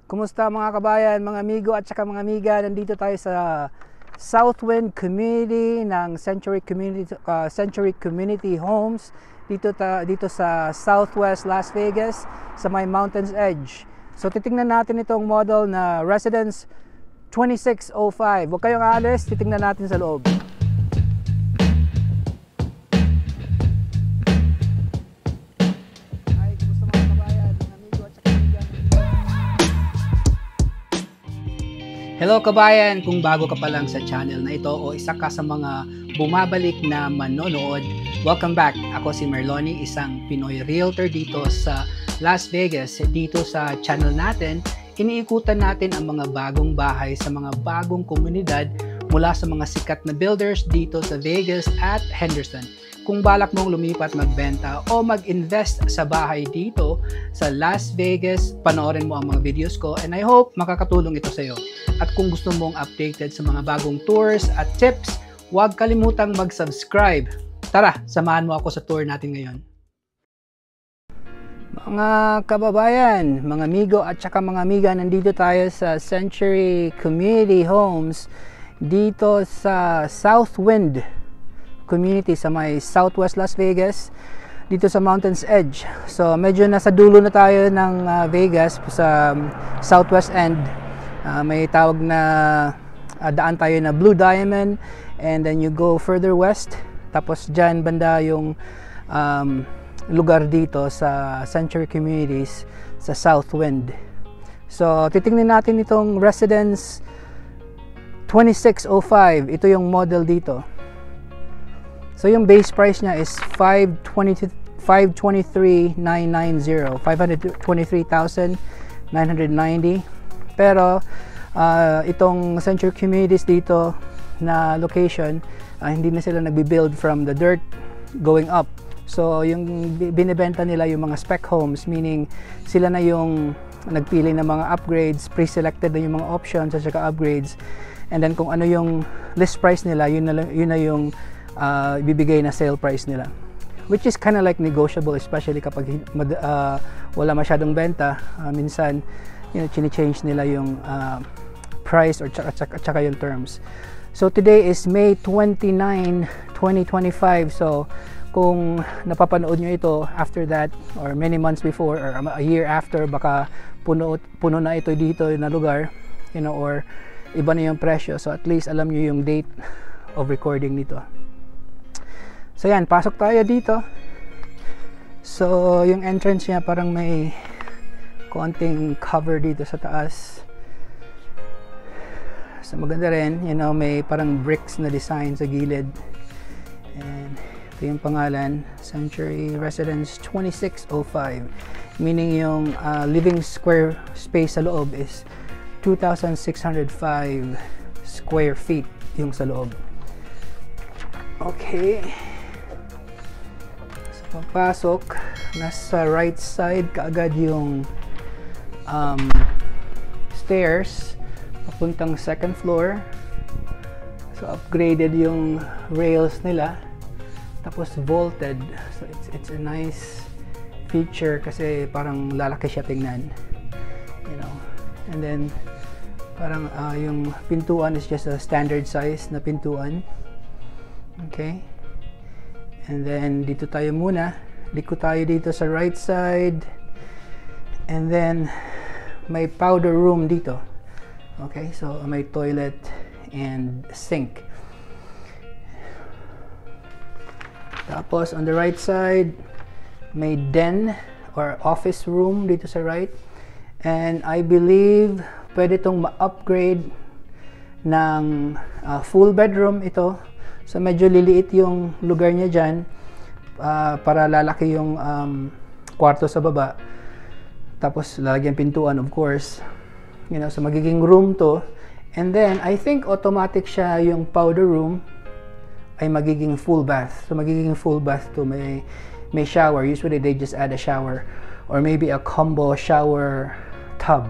Kumusta mga kabayan, mga amigo at saka mga amiga? Nandito tayo sa Southwind Community ng Century Community Homes dito sa Southwest Las Vegas sa may Mountains Edge. So titingnan natin itong model na Residence 2605. Huwag kayong aalis, titingnan natin sa loob. Hello kabayan! Kung bago ka pa lang sa channel na ito o isa ka sa mga bumabalik na manonood, welcome back! Ako si Merloni, isang Pinoy Realtor dito sa Las Vegas. Dito sa channel natin, iniikutan natin ang mga bagong bahay sa mga bagong komunidad mula sa mga sikat na builders dito sa Vegas at Henderson. Kung balak mong lumipat, magbenta o mag-invest sa bahay dito sa Las Vegas, panoorin mo ang mga videos ko and I hope makakatulong ito sa iyo. At kung gusto mong updated sa mga bagong tours at tips, huwag kalimutang mag-subscribe. Tara, samahan mo ako sa tour natin ngayon. Mga kababayan, mga amigo at saka mga amiga, nandito tayo sa Century Community Homes dito sa Southwind Community sa may Southwest Las Vegas dito sa Mountains Edge. So medyo nasa dulo na tayo ng Vegas sa Southwest End. May tawag na daan tayo na Blue Diamond and then you go further west, tapos dyan banda yung lugar dito sa Century Communities sa Southwind. So titingnan natin itong Residence 2605. Ito yung model dito. So yung base price niya is $523,990, $523,990. Pero itong Century Communities dito na location, hindi na sila nagbi-build from the dirt going up. So yung binibenta nila yung mga spec homes, meaning sila na yung nagpili ng mga upgrades, pre-selected na yung mga options at saka upgrades. And then kung ano yung list price nila, yun na yung ibibigay na sale price nila, which is kind of like negotiable, especially kapag wala masyadong benta. Minsan chine-change nila yung price or tsaka yung terms. So today is May 29, 2025. So kung napapanood nyo ito after that or many months before or a year after, baka puno na ito dito na lugar, or iba na yung presyo. So at least alam nyo yung date of recording nito. So yan, pasok tayo dito. So yung entrance niya parang may konting cover dito sa taas. So maganda rin, may parang bricks na design sa gilid. And ito yung pangalan, Century Residence 2605. Meaning yung living square space sa loob is 2,605 square feet yung sa loob. Okay. Papasok, nasa right side kaagad yung stairs papuntang second floor. So upgraded yung rails nila, tapos vaulted. So it's a nice feature kasi parang lalaki siya tingnan, and then parang yung pintuan is just a standard size na pintuan. Okay. And then dito tayo muna, liko tayo dito sa right side, and then may powder room dito. Okay, so may toilet and sink. Tapos on the right side may den or office room dito sa right, and I believe pwede itong ma-upgrade ng full bedroom ito. So medyo liliit yung lugar niya dyan, para lalaki yung kwarto sa baba. Tapos lalagyan pintuan, of course. So magiging room to. And then I think automatic siya yung powder room ay magiging full bath. So magiging full bath to, may shower. Usually they just add a shower or maybe a combo shower tub,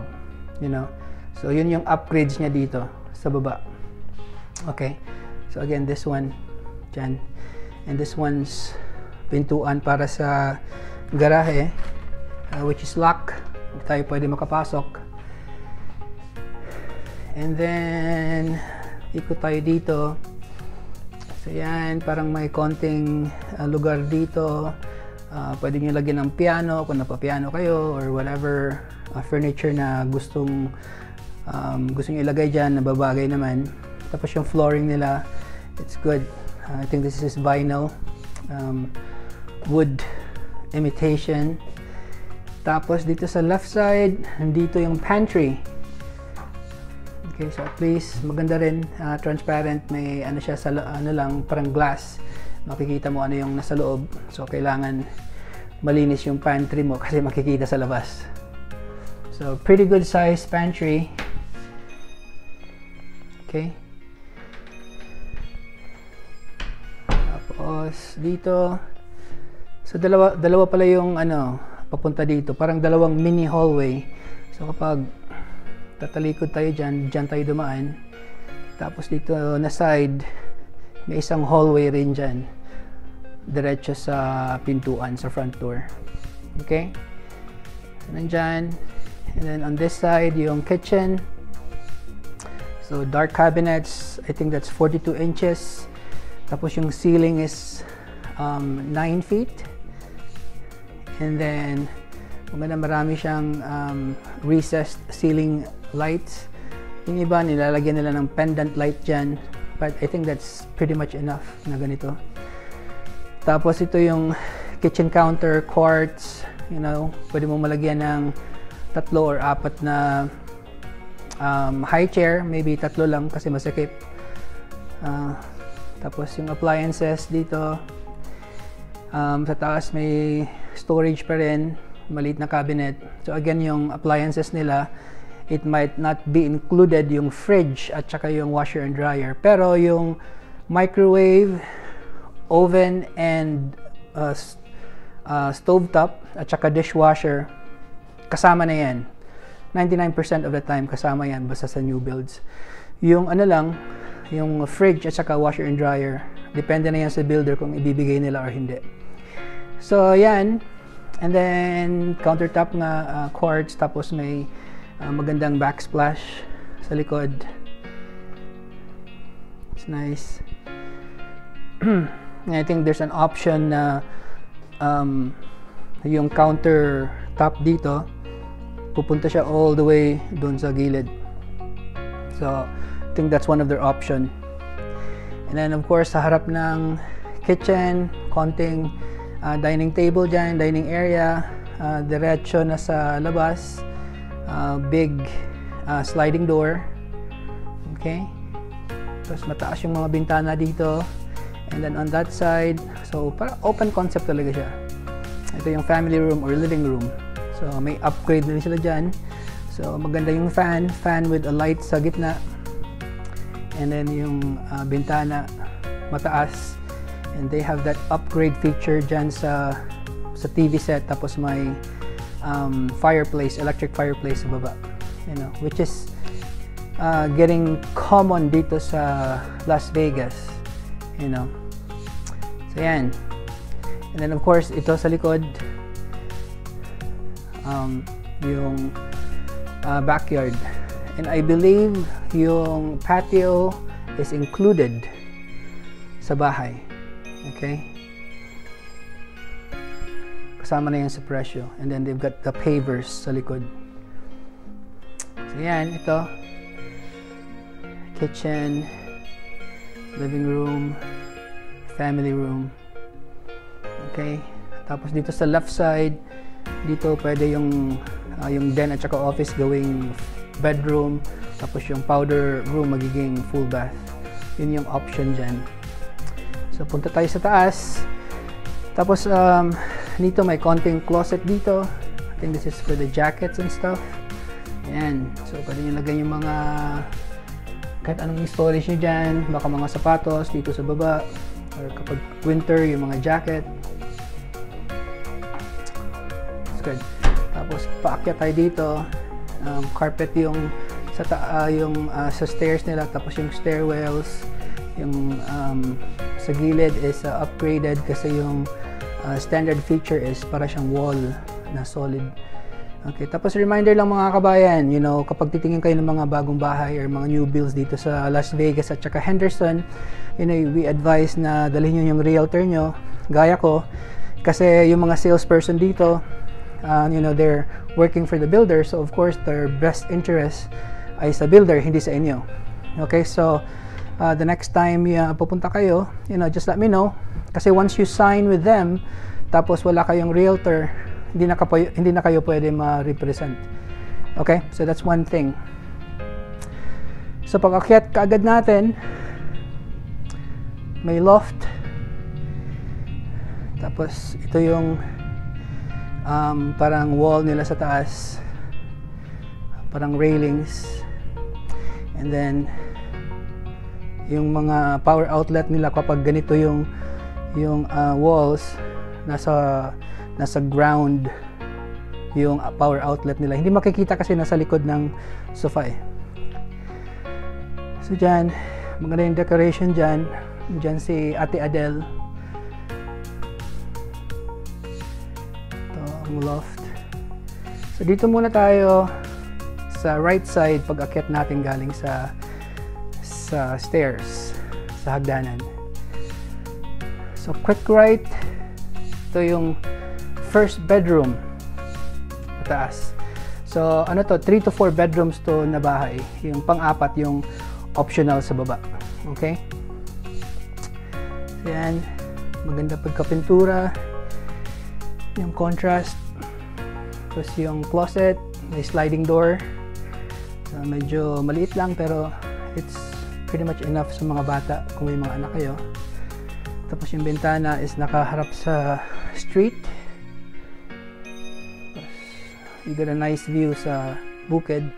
So yun yung upgrades niya dito sa baba. Okay. So again, this one dyan, and this one's pintuan para sa garahe, which is lock. Hindi tayo pwede makapasok. And then, ikot tayo dito. So yan, parang may konting lugar dito. Pwede nyo lagyan ng piano kung napapiano kayo or whatever furniture na gusto nyo ilagay dyan, nababagay naman. Tapos yung flooring nila, it's good. I think this is vinyl, wood imitation. Tapos dito sa left side, nandito yung pantry. Okay, so at least maganda rin, transparent, may ano siya sa ano lang, parang glass. Makikita mo ano yung nasa loob. So kailangan malinis yung pantry mo kasi makikita sa labas. So pretty good size pantry. Okay. Tapos dito, so dalawa pala yung ano papunta dito, parang dalawang mini hallway. So kapag tatalikod tayo dyan tayo dumaan. Tapos dito na side, may isang hallway rin dyan, diretso sa pintuan, sa front door. Okay? So, nandyan. And then on this side, yung kitchen. So dark cabinets, I think that's 42 inches. Tapos yung ceiling is 9 feet. And then, marami siyang recessed ceiling lights. Yung iba, nilalagyan nila ng pendant light dyan. But I think that's pretty much enough na ganito. Tapos ito yung kitchen counter, quartz. You know, pwede mo malagyan ng 3 or 4 na high chair. Maybe 3 lang kasi masakit. Tapos yung appliances dito. Sa taas may storage pa rin. Maliit na cabinet. So again, yung appliances nila, it might not be included yung fridge at saka yung washer and dryer. Pero yung microwave, oven, and stovetop at saka dishwasher, kasama na yan. 99% of the time kasama yan basta sa new builds. Yung ano lang, yung fridge at saka washer and dryer, depende na yan sa builder kung ibibigay nila or hindi. So yan. And then countertop nga quartz, tapos may magandang backsplash sa likod. It's nice. I think there's an option na yung countertop dito pupunta siya all the way doon sa gilid. So I think that's one of their option. And then of course sa harap ng kitchen, konting dining table dyan, dining area, diretso na sa labas, big sliding door. Okay, tapos mataas yung mga bintana dito, and then on that side, so para open concept talaga siya. Ito yung family room or living room, so may upgrade na rin sila dyan. So maganda yung fan with a light sa gitna, and then yung bintana mataas. And they have that upgrade feature dyan sa TV set, tapos may fireplace, electric fireplace sa baba, you know, which is getting common dito sa Las Vegas, you know. So yan. And then of course ito sa likod, yung backyard, and I believe yung patio is included sa bahay. Okay, kasama na yan sa presyo. And then they've got the pavers sa likod. So yan, ito kitchen, living room, family room. Okay, tapos dito sa left side, dito pwede yung den at saka office gawing bedroom, tapos yung powder room magiging full bath. Yun yung option dyan. So punta tayo sa taas. Tapos dito may konting closet dito. I think this is for the jackets and stuff. Ayan. So pwede nyo lagay yung mga kahit anong storage nyo dyan. Baka mga sapatos dito sa baba. Or kapag winter, yung mga jacket. That's good. Tapos paakyat tayo dito. Carpet yung sa stairs nila. Tapos yung stairwells. Yung sa gilid is upgraded kasi yung standard feature is para siyang wall na solid Okay, tapos reminder lang mga kabayan, kapag titingin kayo ng mga bagong bahay or mga new builds dito sa Las Vegas at saka Henderson, we advise na dalhin nyo yung realtor nyo, gaya ko, kasi yung mga salesperson dito, they're working for the builder, so of course their best interest ay sa builder, hindi sa inyo. Okay, so the next time pupunta kayo, just let me know, kasi once you sign with them, tapos wala kayong realtor, hindi na kayo pwede ma-represent. Okay? So that's one thing. So pag akyat kaagad natin, may loft. Tapos ito yung parang wall nila sa taas. Parang railings. And then yung mga power outlet nila kapag ganito yung walls, nasa ground yung power outlet nila. Hindi makikita kasi nasa likod ng sofa eh. So dyan, maganda yung decoration dyan. Dyan si Ate Adele. Ito ang loft. So dito muna tayo sa right side pag akyat natin galing sa stairs, sa hagdanan. So quick right, ito yung first bedroom taas. So 3 to 4 bedrooms to na bahay. Yung pang-apat yung optional sa baba. Okay? So yan, maganda pagkapintura, yung contrast. Tapos yung closet, may sliding door. So, medyo maliit lang pero it's pretty much enough sa mga bata kung may mga anak kayo. Tapos yung bintana is nakaharap sa street. You got a nice view sa bukid.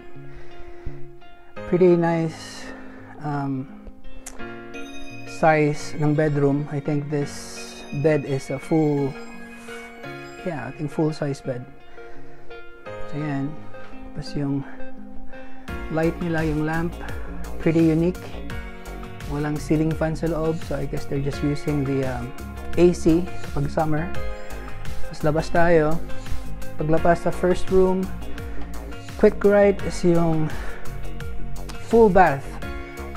Pretty nice size ng bedroom. I think this bed is a full size bed. So yan. Tapos yung light nila, yung lamp, pretty unique. Walang ceiling fan sa loob, so I guess they're just using the AC kapag summer. Tapos labas tayo. Paglabas sa first room, quick right is yung full bath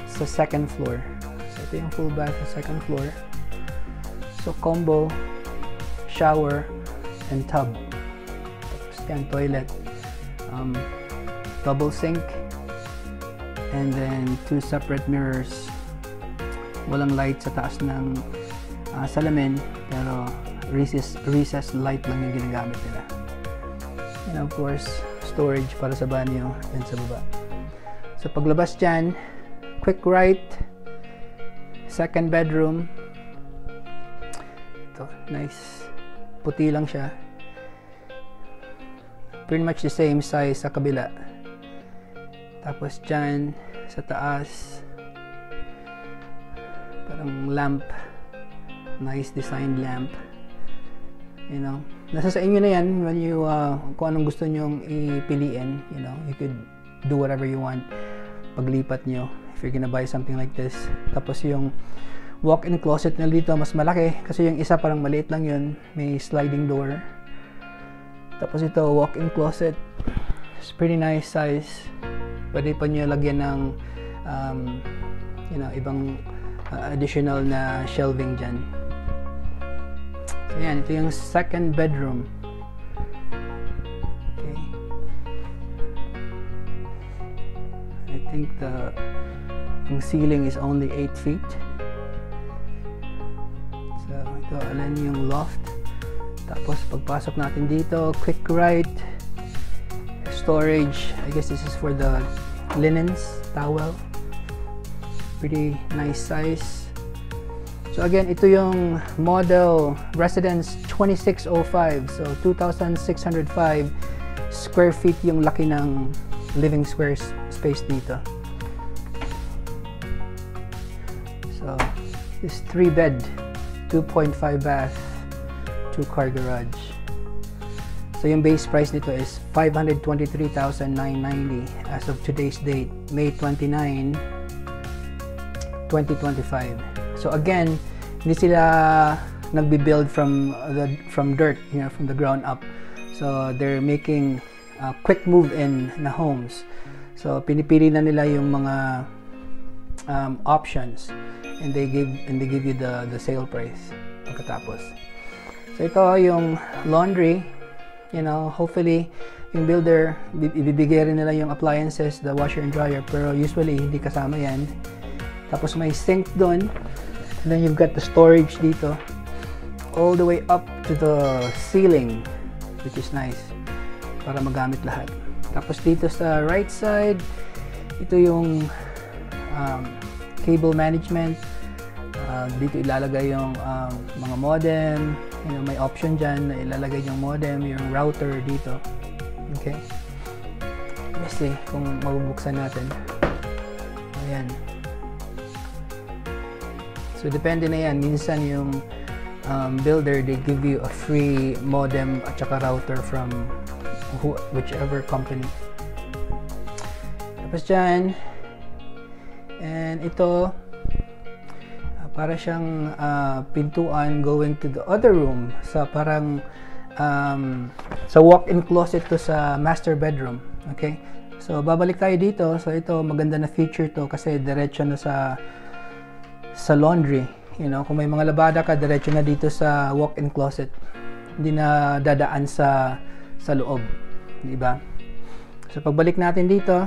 sa second floor. So ito yung full bath sa second floor. So combo, shower, and tub. Tapos yan, toilet. Double sink. And then 2 separate mirrors. Walang light sa taas ng salamin, pero recess light lang yung ginagamit nila. And of course, storage para sa banyo and sa baba. So paglabas dyan, quick right, second bedroom. Ito, nice. Puti lang siya. Pretty much the same size sa kabila. Tapos dyan, sa taas, parang lamp. Nice designed lamp. Nasa sa inyo na yan when you, kung anong gusto nyong ipiliin. You could do whatever you want paglipat nyo if you're gonna buy something like this. Tapos yung walk-in closet na dito mas malaki kasi yung isa parang maliit lang yun, may sliding door. Tapos ito, walk-in closet, it's pretty nice size. Pwede pa nyo lagyan ng ibang additional na shelving dyan. So yan, ito yung second bedroom. Okay. I think the ceiling is only 8 feet. So ito, alam yung loft. Tapos pagpasok natin dito, quick right, storage. I guess this is for the linens, towel. Pretty nice size. So again, ito yung model residence 2605. So 2,605 square feet yung laki ng living square space dito. So this 3-bed, 2.5 bath, 2-car garage. So yung base price nito is 523,990 as of today's date, May 29, 2025. So again, hindi sila nagbi-build from dirt, from the ground up. So they're making quick move-in na homes. So pinipili na nila yung mga options, and they give you the sale price pagkatapos. So ito yung laundry, hopefully yung builder ibibigay rin nila yung appliances, the washer and dryer, pero usually hindi kasama yan. Tapos may sink doon, and then you've got the storage dito all the way up to the ceiling, which is nice para magamit lahat. Tapos dito sa right side, ito yung cable management. Dito ilalagay yung mga modem, may option dyan na ilalagay yung modem, yung router dito. Okay, let's see kung mabubuksan natin. Ayan, so depende na yan. Minsan yung builder, they give you a free modem at saka router from whichever company. Tapos dyan, and ito para siyang pintuan going to the other room, sa parang sa walk-in closet to sa master bedroom. Okay, so babalik tayo dito. So ito, maganda na feature to kasi diretso na sa laundry. Kung may mga labada ka, diretso na dito sa walk-in closet, hindi na dadaan sa loob, di ba? So pagbalik natin dito,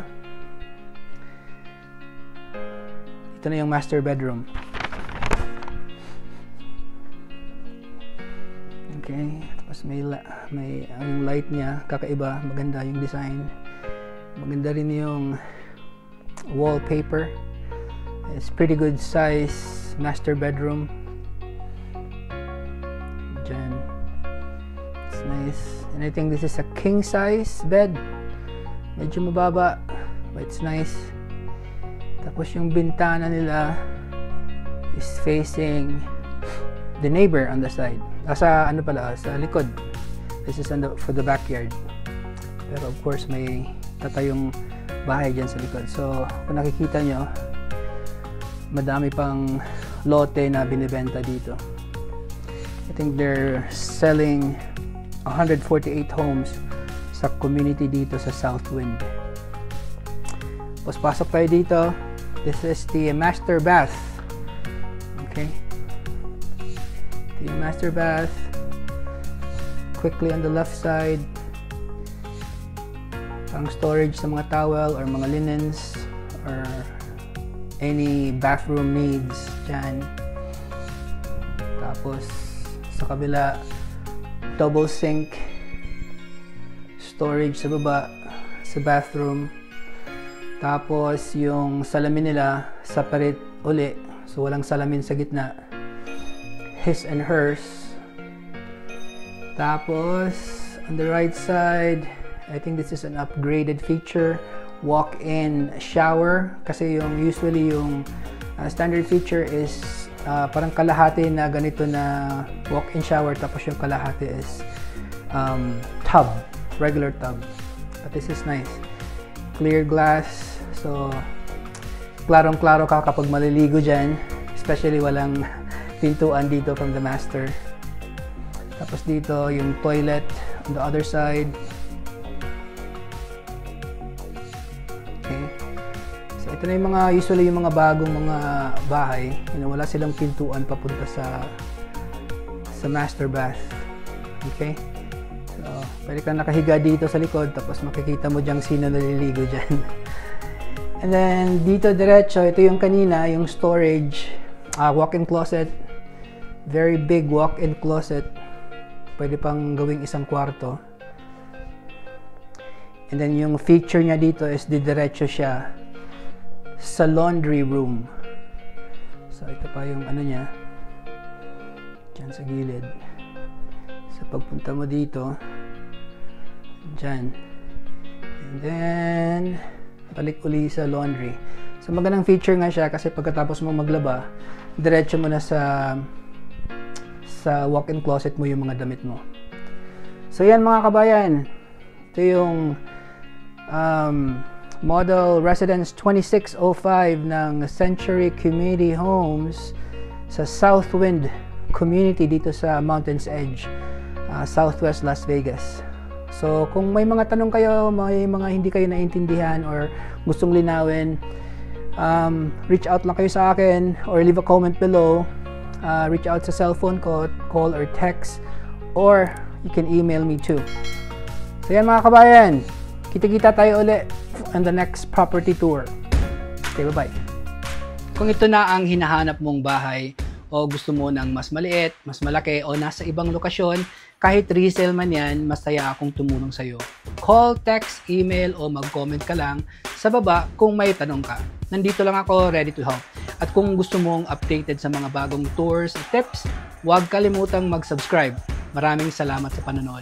ito na yung master bedroom. Okay, tapos may ang light niya, kakaiba, maganda yung design. Maganda rin yung wallpaper. It's pretty good size master bedroom. Diyan. It's nice. And I think this is a king size bed. Medyo mababa, but it's nice. Tapos yung bintana nila is facing the neighbor on the side. Sa likod. This is for the backyard. Pero of course may tatayong bahay dyan sa likod. So kung nakikita nyo, madami pang lote na binibenta dito. I think they're selling 148 homes sa community dito sa Southwind. Tapos pasok tayo dito. This is the master bath. Okay, the master bath. Quickly on the left side, pang storage sa mga towel or mga linens or any bathroom needs dyan. Tapos sa kabila, double sink, storage sa baba sa bathroom. Tapos yung salamin nila separate uli, so walang salamin sa gitna, his and hers. Tapos on the right side, I think this is an upgraded feature, walk-in shower, kasi usually yung standard feature is parang kalahati na ganito na walk-in shower, tapos yung kalahati is tub, regular tub. But this is nice, clear glass, so klarong-klaro ka kapag maliligo dyan, especially walang pintuan dito from the master. Tapos dito yung toilet on the other side. Okay, so ito na yung mga usually yung mga bagong mga bahay, wala silang pintuan papunta sa master bath. Okay, so pwede kang nakahiga dito sa likod, tapos makikita mo dyan sino naliligo dyan. And then dito diretso, ito yung kanina, yung storage, walk-in closet, very big walk-in closet, pwede pang gawing isang kwarto. And then yung feature niya dito is diretso siya sa laundry room. So ito pa yung ano niya, dyan sa gilid. So pagpunta mo dito, dyan, and then balik uli sa laundry. So magandang feature nga siya kasi pagkatapos mo maglaba, diretso mo na sa walk-in closet mo yung mga damit mo. So yan mga kabayan, ito yung Model Residence 2605 ng Century Community Homes sa Southwind Community dito sa Mountains Edge, Southwest Las Vegas. So kung may mga tanong kayo, may mga hindi kayo naintindihan or gustong linawin, reach out lang kayo sa akin or leave a comment below. Reach out sa cellphone ko, call or text, or you can email me too. So yan mga kabayan, kita-kita tayo ulit on the next property tour. Okay, bye-bye. Kung ito na ang hinahanap mong bahay o gusto mo ng mas maliit, mas malaki o nasa ibang lokasyon, kahit resale man yan, masaya akong tumulong sa'yo. Call, text, email o mag-comment ka lang sa baba kung may tanong ka. Nandito lang ako, ready to help. At kung gusto mong updated sa mga bagong tours at tips, huwag kalimutang mag-subscribe. Maraming salamat sa panonood.